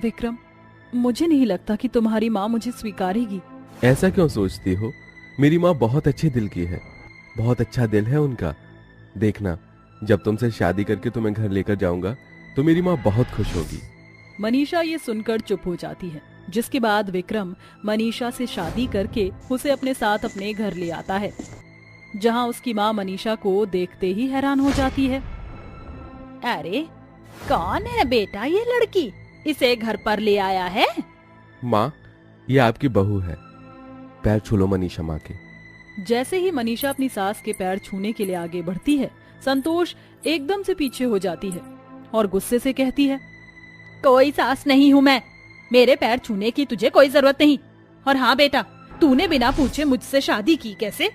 विक्रम, मुझे नहीं लगता कि तुम्हारी माँ मुझे स्वीकारेगी। ऐसा क्यों सोचती हो? मेरी माँ बहुत अच्छे दिल की है, बहुत अच्छा दिल है उनका। देखना, जब तुमसे शादी करके तुम्हें घर लेकर जाऊंगा तो मेरी माँ बहुत खुश होगी। मनीषा ये सुनकर चुप हो जाती है, जिसके बाद विक्रम मनीषा से शादी करके उसे अपने साथ अपने घर ले आता है, जहाँ उसकी माँ मनीषा को देखते ही हैरान हो जाती है। अरे, कौन है बेटा ये लड़की, इसे घर पर ले आया है? माँ, ये आपकी बहू है। पैर छू लो मनीषा माँ के। जैसे ही मनीषा अपनी सास के पैर छूने के लिए आगे बढ़ती है, संतोष एकदम से पीछे हो जाती है और गुस्से से कहती है, कोई सास नहीं हूँ मैं, मेरे पैर छूने की तुझे कोई जरूरत नहीं। और हाँ बेटा, तूने बिना पूछे मुझसे शादी की कैसे?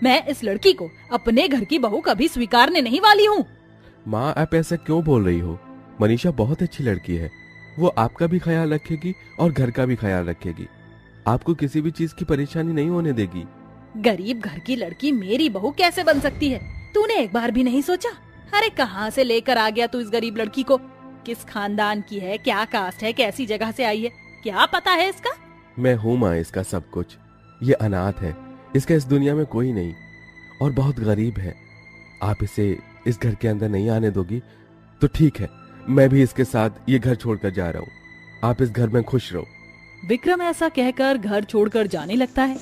मैं इस लड़की को अपने घर की बहू कभी स्वीकारने नहीं वाली हूँ। माँ, आप ऐसा क्यों बोल रही हो? मनीषा बहुत अच्छी लड़की है, वो आपका भी ख्याल रखेगी और घर का भी ख्याल रखेगी। आपको किसी भी चीज की परेशानी नहीं होने देगी। गरीब घर की लड़की मेरी बहू कैसे बन सकती है? तूने एक बार भी नहीं सोचा? अरे कहाँ से लेकर आ गया तू इस गरीब लड़की को? किस खानदान की है, क्या कास्ट है, कैसी जगह से आई है, क्या पता है इसका? मैं हूँ माँ इसका सब कुछ। ये अनाथ है, इसका इस दुनिया में कोई नहीं और बहुत गरीब है। आप इसे इस घर के अंदर नहीं आने दोगी तो ठीक है, मैं भी इसके साथ ये घर छोड़कर जा रहा हूँ। आप इस घर में खुश रहो। विक्रम ऐसा कहकर घर छोड़कर जाने लगता है।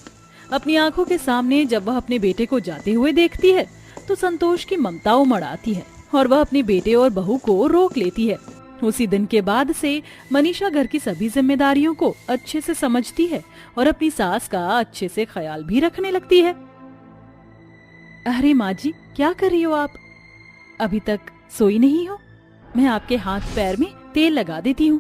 अपनी आंखों के सामने जब वह अपने बेटे को जाते हुए देखती है तो संतोष की ममता उमड़ आती है और वह अपने बेटे और बहू को रोक लेती है। उसी दिन के बाद से मनीषा घर की सभी जिम्मेदारियों को अच्छे से समझती है और अपनी सास का अच्छे से ख्याल भी रखने लगती है। अरे माँ जी, क्या कर रही हो आप? अभी तक सोई नहीं हो? मैं आपके हाथ पैर में तेल लगा देती हूँ।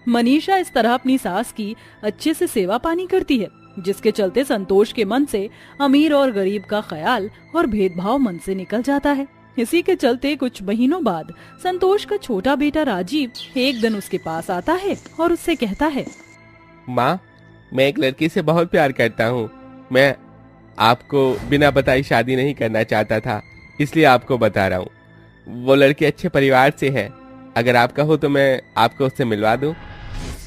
मनीषा इस तरह अपनी सास की अच्छे से सेवा पानी करती है, जिसके चलते संतोष के मन से अमीर और गरीब का ख्याल और भेदभाव मन से निकल जाता है। इसी के चलते कुछ महीनों बाद संतोष का छोटा बेटा राजीव एक दिन उसके पास आता है और उससे कहता है, माँ, मैं एक लड़की से बहुत प्यार करता हूँ। मैं आपको बिना बताई शादी नहीं करना चाहता था, इसलिए आपको बता रहा हूँ। वो लड़की अच्छे परिवार से है, अगर आप कहो तो मैं आपको उससे मिलवा दूँ।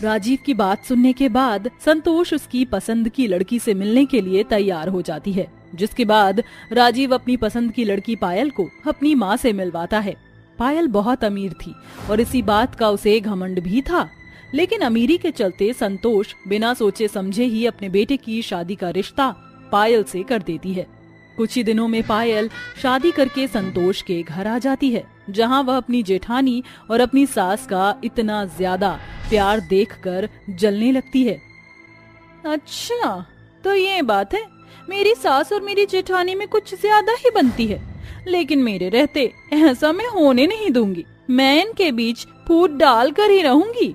राजीव की बात सुनने के बाद संतोष उसकी पसंद की लड़की से मिलने के लिए तैयार हो जाती है, जिसके बाद राजीव अपनी पसंद की लड़की पायल को अपनी माँ से मिलवाता है। पायल बहुत अमीर थी और इसी बात का उसे घमंड भी था, लेकिन अमीरी के चलते संतोष बिना सोचे समझे ही अपने बेटे की शादी का रिश्ता पायल से कर देती है। कुछ ही दिनों में पायल शादी करके संतोष के घर आ जाती है, जहां वह अपनी जेठानी और अपनी सास का इतना ज्यादा प्यार देखकर जलने लगती है। अच्छा, तो ये बात है, मेरी सास और मेरी जेठानी में कुछ ज्यादा ही बनती है, लेकिन मेरे रहते ऐसा मैं होने नहीं दूंगी। मैं इनके बीच फूट डाल कर ही रहूंगी।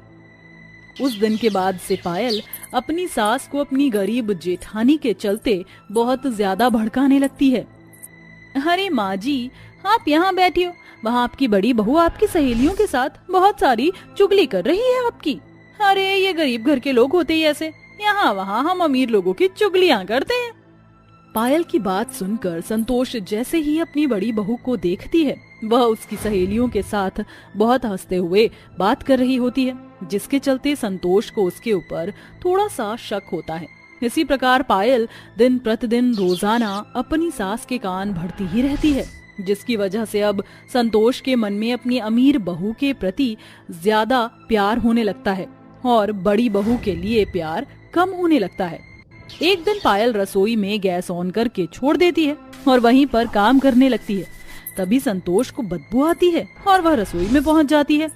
उस दिन के बाद से पायल अपनी सास को अपनी गरीब जेठानी के चलते बहुत ज्यादा भड़काने लगती है। अरे माँ जी, आप यहाँ बैठी हो, वहाँ आपकी बड़ी बहू आपकी सहेलियों के साथ बहुत सारी चुगली कर रही है आपकी। अरे ये गरीब घर के लोग होते ही ऐसे, यहाँ वहाँ हम अमीर लोगों की चुगलियाँ करते हैं। पायल की बात सुनकर संतोष जैसे ही अपनी बड़ी बहू को देखती है, वह उसकी सहेलियों के साथ बहुत हंसते हुए बात कर रही होती है, जिसके चलते संतोष को उसके ऊपर थोड़ा सा शक होता है। इसी प्रकार पायल दिन प्रतिदिन रोजाना अपनी सास के कान भरती ही रहती है, जिसकी वजह से अब संतोष के मन में अपनी अमीर बहू के प्रति ज्यादा प्यार होने लगता है और बड़ी बहू के लिए प्यार कम होने लगता है। एक दिन पायल रसोई में गैस ऑन करके छोड़ देती है और वहीं पर काम करने लगती है। तभी संतोष को बदबू आती है और वह रसोई में पहुंच जाती है।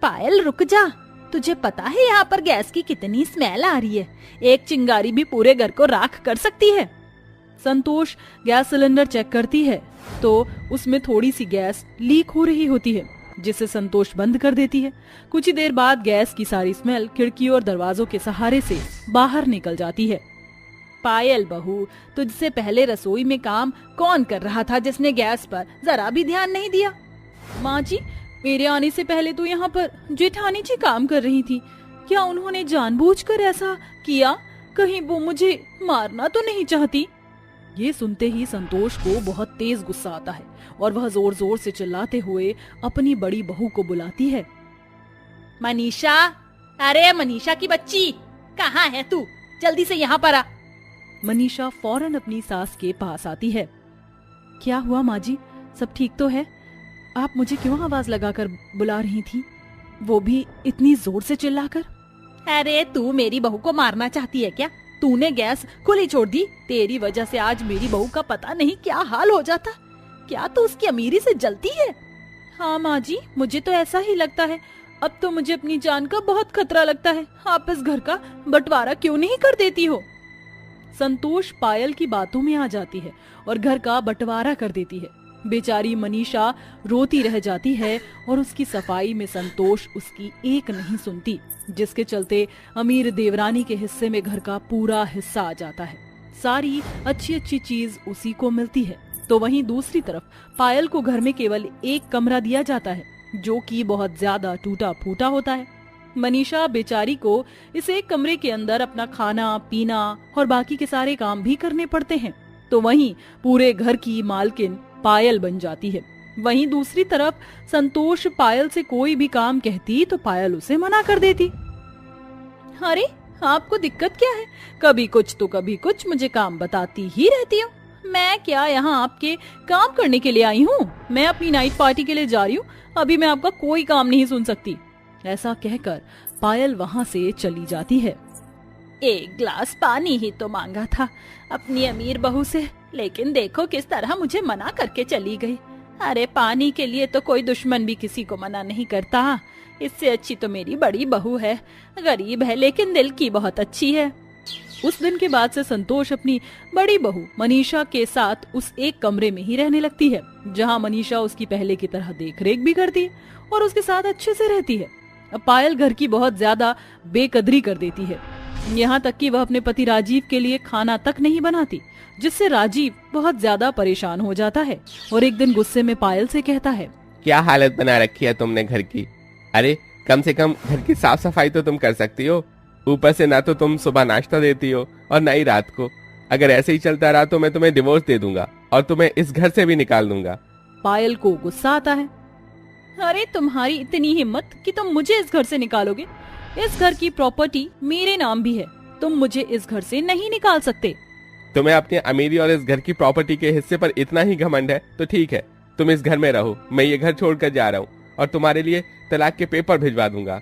पायल रुक जा, तुझे पता है यहाँ पर गैस की कितनी स्मेल आ रही है? एक चिंगारी भी पूरे घर को राख कर सकती है। संतोष गैस सिलेंडर चेक करती है तो उसमें थोड़ी सी गैस लीक हो रही होती है, जिसे संतोष बंद कर देती है। कुछ ही देर बाद गैस की सारी स्मेल खिड़की और दरवाजों के सहारे से बाहर निकल जाती है। पायल बहू, तुझसे पहले रसोई में काम कौन कर रहा था जिसने गैस पर जरा भी ध्यान नहीं दिया? माँ जी, मेरे आने से पहले तो यहाँ पर जेठानी जी काम कर रही थी। क्या उन्होंने जानबूझकर ऐसा किया? कहीं वो मुझे मारना तो नहीं चाहती? ये सुनते ही संतोष को बहुत तेज गुस्सा आता है और वह जोर जोर से चिल्लाते हुए अपनी बड़ी बहू को बुलाती है। मनीषा, अरे मनीषा की बच्ची, कहाँ है तू? जल्दी से यहाँ पर आ। मनीषा फौरन अपनी सास के पास आती है। क्या हुआ माँ जी, सब ठीक तो है? आप मुझे क्यों आवाज लगाकर बुला रही थी, वो भी इतनी जोर से चिल्लाकर? अरे तू मेरी बहू को मारना चाहती है क्या? तूने गैस खुली छोड़ दी, तेरी वजह से आज मेरी बहू का पता नहीं क्या हाल हो जाता। क्या तू उसकी अमीरी से जलती है? हाँ माँ जी, मुझे तो ऐसा ही लगता है। अब तो मुझे अपनी जान का बहुत खतरा लगता है। आप इस घर का बंटवारा क्यों नहीं कर देती हो? संतोष पायल की बातों में आ जाती है और घर का बंटवारा कर देती है। बेचारी मनीषा रोती रह जाती है और उसकी सफाई में संतोष उसकी एक नहीं सुनती, जिसके चलते अमीर देवरानी के हिस्से में घर का पूरा हिस्सा आ जाता है। सारी अच्छी अच्छी चीज उसी को मिलती है। तो वहीं दूसरी तरफ पायल को घर में केवल एक कमरा दिया जाता है, जो कि बहुत ज्यादा टूटा फूटा होता है। मनीषा बेचारी को इस एक कमरे के अंदर अपना खाना पीना और बाकी के सारे काम भी करने पड़ते हैं। तो वहीं पूरे घर की मालकिन पायल बन जाती है। वहीं दूसरी तरफ संतोष पायल से कोई भी काम कहती तो पायल उसे मना कर देती। अरे आपको दिक्कत क्या है? कभी कुछ तो कभी कुछ मुझे काम बताती ही रहती हो। मैं क्या यहाँ आपके काम करने के लिए आई हूँ? मैं अपनी नाइट पार्टी के लिए जा रही हूँ, अभी मैं आपका कोई काम नहीं सुन सकती। ऐसा कहकर पायल वहाँ से चली जाती है। एक ग्लास पानी ही तो मांगा था अपनी अमीर बहू से, लेकिन देखो किस तरह मुझे मना करके चली गई। अरे पानी के लिए तो कोई दुश्मन भी किसी को मना नहीं करता। इससे अच्छी तो मेरी बड़ी बहू है, गरीब है लेकिन दिल की बहुत अच्छी है। उस दिन के बाद से संतोष अपनी बड़ी बहू मनीषा के साथ उस एक कमरे में ही रहने लगती है, जहाँ मनीषा उसकी पहले की तरह देखरेख भी करती है और उसके साथ अच्छे से रहती है। अब पायल घर की बहुत ज्यादा बेकदरी कर देती है, यहाँ तक कि वह अपने पति राजीव के लिए खाना तक नहीं बनाती, जिससे राजीव बहुत ज्यादा परेशान हो जाता है और एक दिन गुस्से में पायल से कहता है, क्या हालत बना रखी है तुमने घर की? अरे कम से कम घर की साफ सफाई तो तुम कर सकती हो। ऊपर से ना तो तुम सुबह नाश्ता देती हो और ना ही रात को। अगर ऐसे ही चलता रहा तो मैं तुम्हें डिवोर्स दे दूंगा और तुम्हें इस घर से भी निकाल दूंगा। पायल को गुस्सा आता है। अरे तुम्हारी इतनी हिम्मत कि तुम मुझे इस घर से निकालोगे? इस घर की प्रॉपर्टी मेरे नाम भी है, तुम मुझे इस घर से नहीं निकाल सकते। तुम्हें अपनी अमीरी और इस घर की प्रॉपर्टी के हिस्से पर इतना ही घमंड है तो ठीक है, तुम इस घर में रहो। मैं ये घर छोड़कर जा रहा हूँ और तुम्हारे लिए तलाक के पेपर भिजवा दूंगा।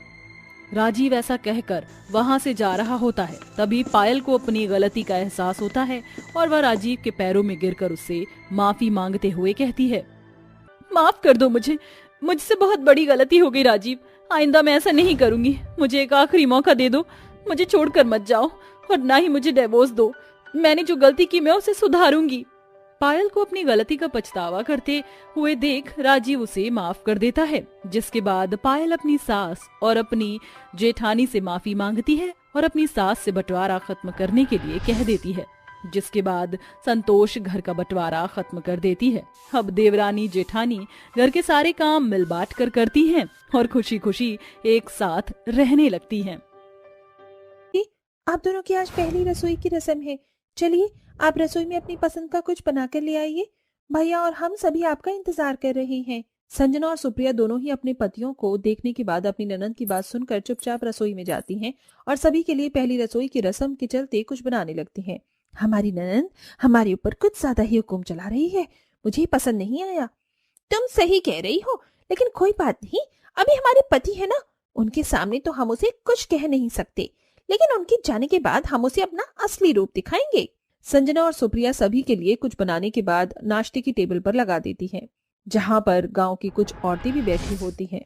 राजीव ऐसा कहकर वहाँ से जा रहा होता है। तभी पायल को अपनी गलती का एहसास होता है और वह राजीव के पैरों में गिरकर उससे माफी मांगते हुए कहती है, माफ कर दो मुझे, मुझसे बहुत बड़ी गलती हो गई राजीव, आइंदा मैं ऐसा नहीं करूंगी। मुझे एक आखिरी मौका दे दो, मुझे छोड़कर मत जाओ और ना ही मुझे डिवोर्स दो। मैंने जो गलती की मैं उसे सुधारूंगी। पायल को अपनी गलती का पछतावा करते हुए देख राजीव उसे माफ कर देता है, जिसके बाद पायल अपनी सास और अपनी जेठानी से माफी मांगती है और अपनी सास से बंटवारा खत्म करने के लिए कह देती है, जिसके बाद संतोष घर का बंटवारा खत्म कर देती है। अब देवरानी जेठानी घर के सारे काम मिल बांट कर करती हैं और खुशी खुशी एक साथ रहने लगती हैं। आप दोनों की आज पहली रसोई की रस्म है। चलिए आप रसोई में अपनी पसंद का कुछ बना कर ले आइए। भैया और हम सभी आपका इंतजार कर रहे हैं। संजना और सुप्रिया दोनों ही अपने पतियों को देखने के बाद अपनी ननद की बात सुनकर चुपचाप रसोई में जाती हैं और सभी के लिए पहली रसोई की रस्म के चलते कुछ बनाने लगती हैं। हमारी ननद हमारे ऊपर कुछ ज्यादा ही हुक्म चला रही है, मुझे पसंद नहीं आया। तुम सही कह रही हो, लेकिन कोई बात नहीं, अभी हमारे पति है ना, उनके सामने तो हम उसे कुछ कह नहीं सकते, लेकिन उनके जाने के बाद हम उसे अपना असली रूप दिखाएंगे। संजना और सुप्रिया सभी के लिए कुछ बनाने के बाद नाश्ते की टेबल पर लगा देती हैं, जहाँ पर गांव की कुछ औरतें भी बैठी होती हैं।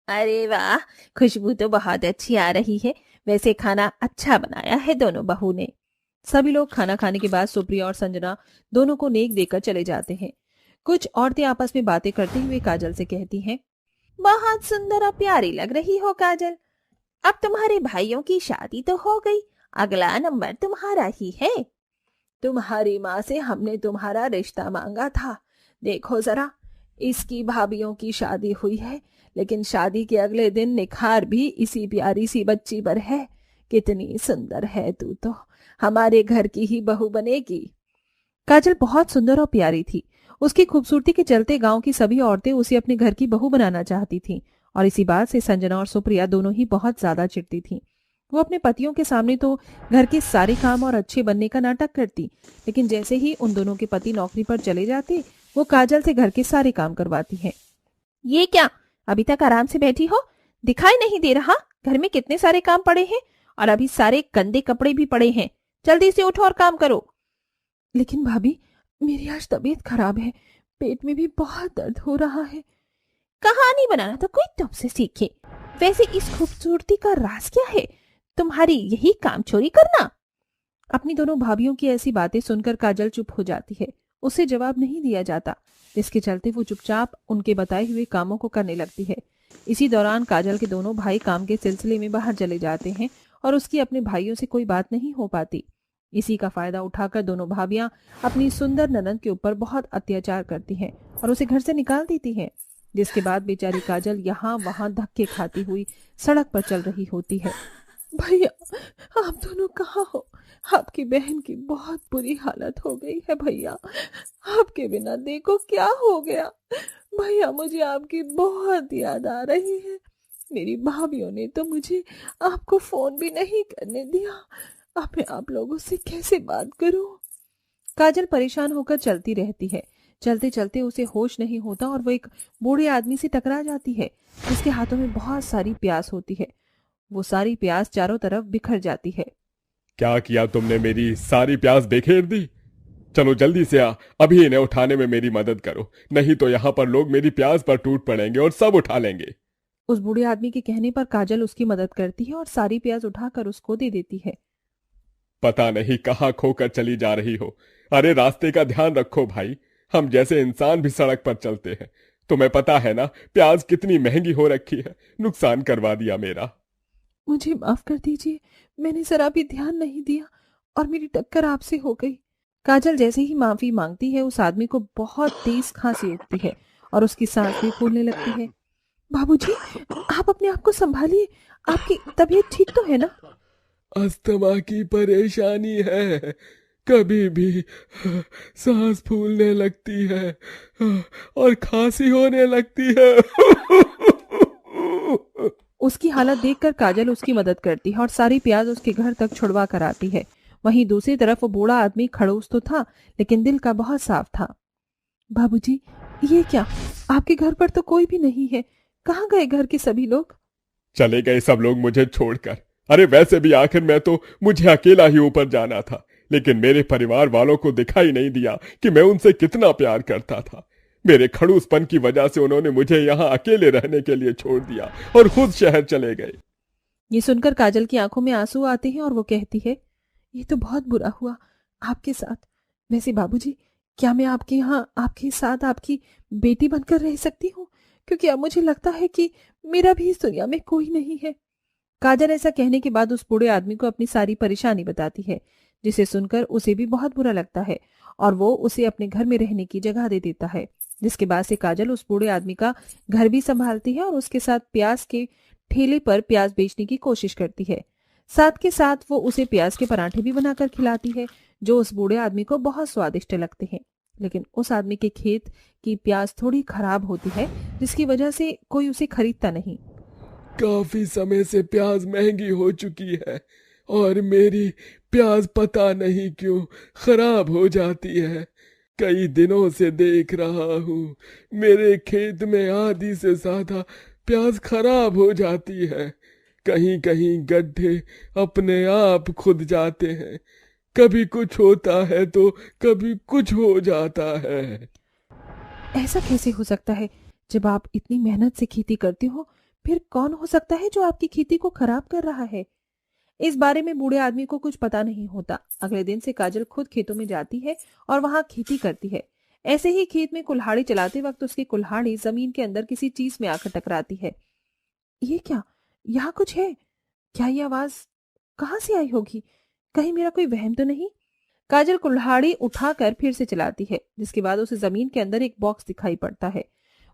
अरे वाह, खुशबू तो बहुत अच्छी आ रही है। वैसे खाना अच्छा बनाया है दोनों बहू ने। सभी लोग खाना खाने के बाद सुप्रिया और संजना दोनों को नेक देकर चले जाते हैं। कुछ औरतें आपस में बातें करते हुए काजल से कहती हैं, बहुत सुंदर और प्यारी लग रही हो काजल। अब तुम्हारे भाइयों की शादी तो हो गई, अगला नंबर तुम्हारा ही है। तुम्हारी माँ से हमने तुम्हारा रिश्ता मांगा था, देखो जरा, इसकी भाभीियों की शादी हुई है, लेकिन शादी के अगले दिन निखार भी इसी प्यारी सी बच्ची पर है। कितनी सुंदर है तू, तो हमारे घर की ही बहू बनेगी। काजल बहुत सुंदर और प्यारी थी। उसकी खूबसूरती के चलते गांव की सभी औरतें उसे अपने घर की बहू बनाना चाहती थीं और इसी बात से संजना और सुप्रिया दोनों ही बहुत ज्यादा चिढ़ती थीं। वो अपने पतियों के सामने तो घर के सारे काम और अच्छे बनने का नाटक करती, लेकिन जैसे ही उन दोनों के पति नौकरी पर चले जाते वो काजल से घर के सारे काम करवाती हैं। ये क्या, अभी तक आराम से बैठी हो? दिखाई नहीं दे रहा घर में कितने सारे काम पड़े हैं, और अभी सारे गंदे कपड़े भी पड़े हैं। जल्दी से उठो और काम करो। लेकिन भाभी, मेरी आज तबीयत खराब है, पेट में भी बहुत दर्द हो रहा है। कहानी बनाना तो कोई तुमसे सीखे। वैसे इस खूबसूरती का राज क्या है? तुम्हारी यही काम चोरी करना। अपनी दोनों भाभियों की ऐसी बातें सुनकर काजल चुप हो जाती है। उसे जवाब नहीं दिया जाता, जिसके चलते वो चुपचाप उनके बताए हुए कामों को करने लगती है। इसी दौरान काजल के दोनों भाई काम के सिलसिले में बाहर चले जाते हैं और उसकी अपने भाइयों से कोई बात नहीं हो पाती। इसी का फायदा उठाकर दोनों भाभियां अपनी सुंदर ननद के ऊपर बहुत अत्याचार करती हैं और उसे घर से निकाल देती हैं, जिसके बाद बेचारी काजल यहाँ वहां धक्के खाती हुई सड़क पर चल रही होती है। भैया, आप दोनों कहाँ हो? आपकी बहन की बहुत बुरी हालत हो गई है भैया। आपके बिना देखो क्या हो गया। भैया, मुझे आपकी बहुत याद आ रही है। मेरी भाभियों ने तो मुझे आपको फोन भी नहीं करने दिया। अब मैं आप लोगों से कैसे बात करूं? काजल परेशान होकर चलती रहती है। चलते चलते उसे होश नहीं होता और वो एक बूढ़े आदमी से टकरा जाती है, जिसके हाथों में बहुत सारी प्यास होती है। वो सारी प्यास चारों तरफ बिखर जाती है। क्या किया तुमने? मेरी सारी प्यास बिखेर दी। चलो जल्दी से आ, अभी इन्हें उठाने में मेरी मदद करो, नहीं तो यहाँ पर लोग मेरी प्यास पर टूट पड़ेंगे और सब उठा लेंगे। उस बूढ़े आदमी के कहने पर काजल उसकी मदद करती है और सारी प्याज उठाकर उसको दे देती है। पता नहीं कहाँ खोकर चली जा रही हो। अरे रास्ते का ध्यान रखो भाई, हम जैसे इंसान भी सड़क पर चलते हैं। तुम्हें पता है ना प्याज कितनी महंगी हो रखी है, नुकसान करवा दिया मेरा। मुझे माफ कर दीजिए, मैंने जरा भी ध्यान नहीं दिया और मेरी टक्कर आपसे हो गई। काजल जैसे ही माफी मांगती है उस आदमी को बहुत तेज खांसी उठती है और उसकी सांस भी फूलने लगती है। बाबूजी, आप अपने आप को संभालिए, आपकी तबीयत ठीक तो है ना? अस्थमा की परेशानी है, कभी भी सांस फूलने लगती है और खांसी होने लगती है। उसकी हालत देखकर काजल उसकी मदद करती है और सारी प्याज उसके घर तक छुड़वा कर आती है। वहीं दूसरी तरफ वो बूढ़ा आदमी खड़ूस तो था, लेकिन दिल का बहुत साफ था। बाबूजी, ये क्या, आपके घर पर तो कोई भी नहीं है। कहाँ गए घर के सभी लोग? चले गए सब लोग मुझे छोड़कर। अरे वैसे भी आखिर में तो मुझे अकेला ही ऊपर जाना था, लेकिन मेरे परिवार वालों को दिखाई नहीं दिया कि मैं उनसे कितना प्यार करता था। मेरे खड़ूसपन की वजह से उन्होंने मुझे यहाँ अकेले रहने के लिए छोड़ दिया और खुद शहर चले गए। ये सुनकर काजल की आंखों में आंसू आते हैं और वो कहती है, ये तो बहुत बुरा हुआ आपके साथ। वैसे बाबूजी, क्या मैं आपके यहाँ आपके साथ आपकी बेटी बनकर रह सकती हूँ? क्योंकि अब मुझे लगता है कि मेरा भी इस दुनिया में कोई नहीं है। काजल ऐसा कहने के बाद उस बूढ़े आदमी को अपनी सारी परेशानी बताती है, जिसे सुनकर उसे भी बहुत बुरा लगता है और वो उसे अपने घर में रहने की जगह दे देता है। जिसके बाद से काजल उस बूढ़े आदमी का घर भी संभालती है और उसके साथ प्याज के ठेले पर प्याज बेचने की कोशिश करती है। साथ के साथ वो उसे प्याज के पराठे भी बनाकर खिलाती है, जो उस बूढ़े आदमी को बहुत स्वादिष्ट लगते हैं। लेकिन उस आदमी के खेत की प्याज थोड़ी खराब होती है, जिसकी वजह से कोई उसे खरीदता नहीं। काफी समय से प्याज महंगी हो चुकी है और मेरी प्याज पता नहीं क्यों खराब हो जाती है। कई दिनों से देख रहा हूँ मेरे खेत में आधी से ज्यादा प्याज खराब हो जाती है। कहीं कहीं गड्ढे अपने आप खुद जाते हैं, कभी कुछ होता है तो कभी कुछ हो जाता है। ऐसा कैसे हो सकता है? जब आप इतनी मेहनत से खेती करते हो, फिर कौन हो सकता है जो आपकी खेती को खराब कर रहा है? इस बारे में बूढ़े आदमी को कुछ पता नहीं होता। अगले दिन से काजल खुद खेतों में जाती है और वहां खेती करती है। ऐसे ही खेत में कुल्हाड़ी चलाते वक्त उसकी कुल्हाड़ी जमीन के अंदर किसी चीज में आकर टकराती है। ये क्या, यहाँ कुछ है? क्या ये आवाज कहाँ से आई होगी? कहीं मेरा कोई वहम तो नहीं? काजल कुल्हाड़ी उठाकर फिर से चलाती है, जिसके बाद उसे जमीन के अंदर एक बॉक्स दिखाई पड़ता है।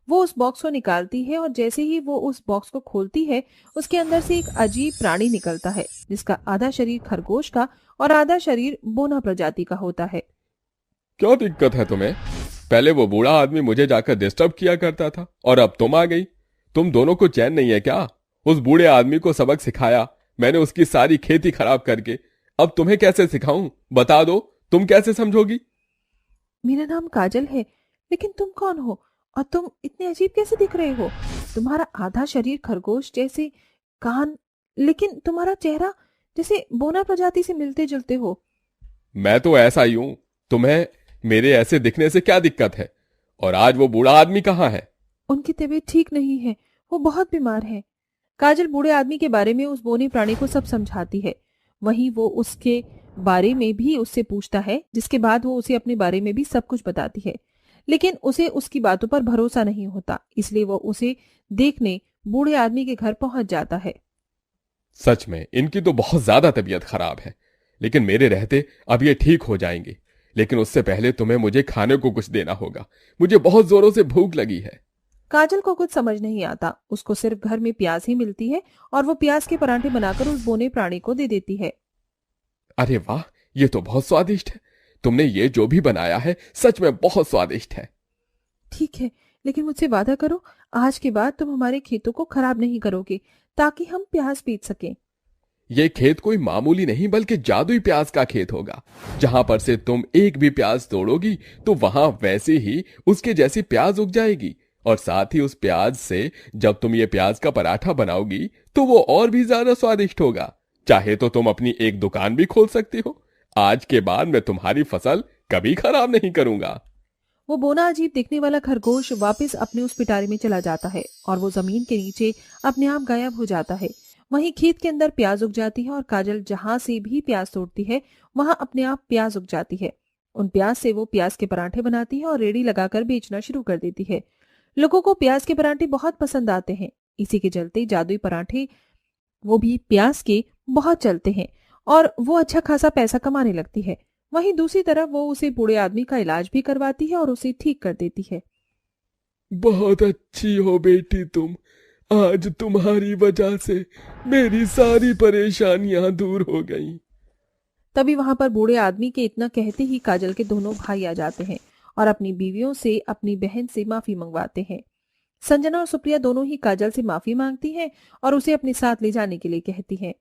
वो उस बॉक्स को निकालती है और जैसे ही वो उस बॉक्स को खोलती है, उसके अंदर से एक अजीब प्राणी निकलता है, जिसका आधा शरीर खरगोश का और आधा शरीर बोना प्रजाति का होता है। क्या दिक्कत है तुम्हें? पहले वो बूढ़ा आदमी मुझे जाकर डिस्टर्ब किया करता था और अब तुम आ गई। तुम दोनों को चैन नहीं है क्या? उस बूढ़े आदमी को सबक सिखाया मैंने, उसकी सारी खेती खराब करके। अब तुम्हें कैसे सिखाऊं? बता दो, तुम कैसे समझोगी? मेरा नाम काजल है, लेकिन तुम कौन हो और तुम इतने अजीब कैसे दिख रहे हो? तुम्हारा आधा शरीर खरगोश जैसे, कान, लेकिन तुम्हारा चेहरा जैसे बोना प्रजाति से मिलते जुलते हो। मैं तो ऐसा ही हूं, तुम्हें मेरे ऐसे दिखने से क्या दिक्कत है? और आज वो बूढ़ा आदमी कहाँ है? उनकी तबीयत ठीक नहीं है, वो बहुत बीमार है। काजल बूढ़े आदमी के बारे में उस बोनी प्राणी को सब समझाती है। वहीं वो उसके बारे में भी उससे पूछता है, जिसके बाद वो उसे अपने बारे में भी सब कुछ बताती है। लेकिन उसे उसकी बातों पर भरोसा नहीं होता, इसलिए वो उसे देखने बूढ़े आदमी के घर पहुंच जाता है। सच में इनकी तो बहुत ज्यादा तबीयत खराब है, लेकिन मेरे रहते अब ये ठीक हो जाएंगे। लेकिन उससे पहले तुम्हें मुझे खाने को कुछ देना होगा, मुझे बहुत जोरों से भूख लगी है। काजल को कुछ समझ नहीं आता, उसको सिर्फ घर में प्याज ही मिलती है और वो प्याज के पराठे बनाकर उस बोने प्राणी को दे देती है। अरे वाह, ये तो बहुत स्वादिष्ट है। तुमने ये जो भी बनाया है सच में बहुत स्वादिष्ट है। ठीक है, लेकिन मुझसे वादा करो, आज के बाद तुम हमारे खेतों को खराब नहीं करोगे, ताकि हम प्याज बेच सकें। ये खेत कोई मामूली नहीं बल्कि जादुई प्याज का खेत होगा। जहां पर से तुम एक भी प्याज तोड़ोगी तो वहां वैसे ही उसके जैसी प्याज उग जाएगी। और साथ ही उस प्याज से जब तुम ये प्याज का पराठा बनाओगी तो वो और भी ज्यादा स्वादिष्ट होगा। चाहे तो तुम अपनी एक दुकान भी खोल सकती हो। आज के बाद मैं तुम्हारी फसल कभी खराब नहीं करूंगा। वो बोना अजीब दिखने वाला खरगोश वापस अपने उस पिटारे में चला जाता है और वो जमीन के नीचे अपने आप गायब हो जाता है। वहीं खेत के अंदर प्याज उग जाती है और काजल जहां से भी प्याज तोड़ती है वहां अपने आप प्याज उग जाती है। उन प्याज से वो प्याज के पराठे बनाती है और रेड़ी लगाकर बेचना शुरू कर देती है। लोगों को प्याज के पराठे बहुत पसंद आते हैं। इसी के चलते जादुई पराठे, वो भी प्याज के, बहुत चलते हैं और वो अच्छा खासा पैसा कमाने लगती है। वहीं दूसरी तरफ वो उसे बूढ़े आदमी का इलाज भी करवाती है और उसे ठीक कर देती है। बहुत अच्छी हो बेटी तुम। आज तुम्हारी वजह से मेरी सारी परेशानियां दूर हो गईं। तभी वहां पर बूढ़े आदमी के इतना कहते ही काजल के दोनों भाई आ जाते हैं और अपनी बीवियों से, अपनी बहन से माफी मंगवाते हैं। संजना और सुप्रिया दोनों ही काजल से माफी मांगती हैं और उसे अपने साथ ले जाने के लिए कहती हैं।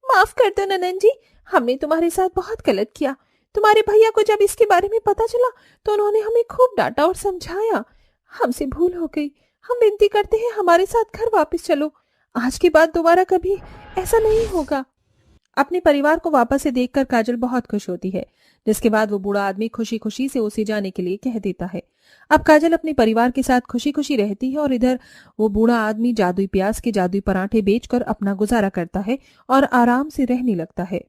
माफ कर दो ननन जी, हमने तुम्हारे साथ बहुत गलत किया। तुम्हारे भैया को जब इसके बारे में पता चला तो उन्होंने हमें खूब डांटा और समझाया। हमसे भूल हो गई, हम विनती करते हैं हमारे साथ घर वापस चलो। आज के बाद दोबारा कभी ऐसा नहीं होगा। अपने परिवार को वापस से देखकर काजल बहुत खुश होती है, जिसके बाद वो बूढ़ा आदमी खुशी खुशी से उसे जाने के लिए कह देता है। अब काजल अपने परिवार के साथ खुशी खुशी रहती है और इधर वो बूढ़ा आदमी जादुई प्याज के जादुई पराठे बेचकर अपना गुजारा करता है और आराम से रहने लगता है।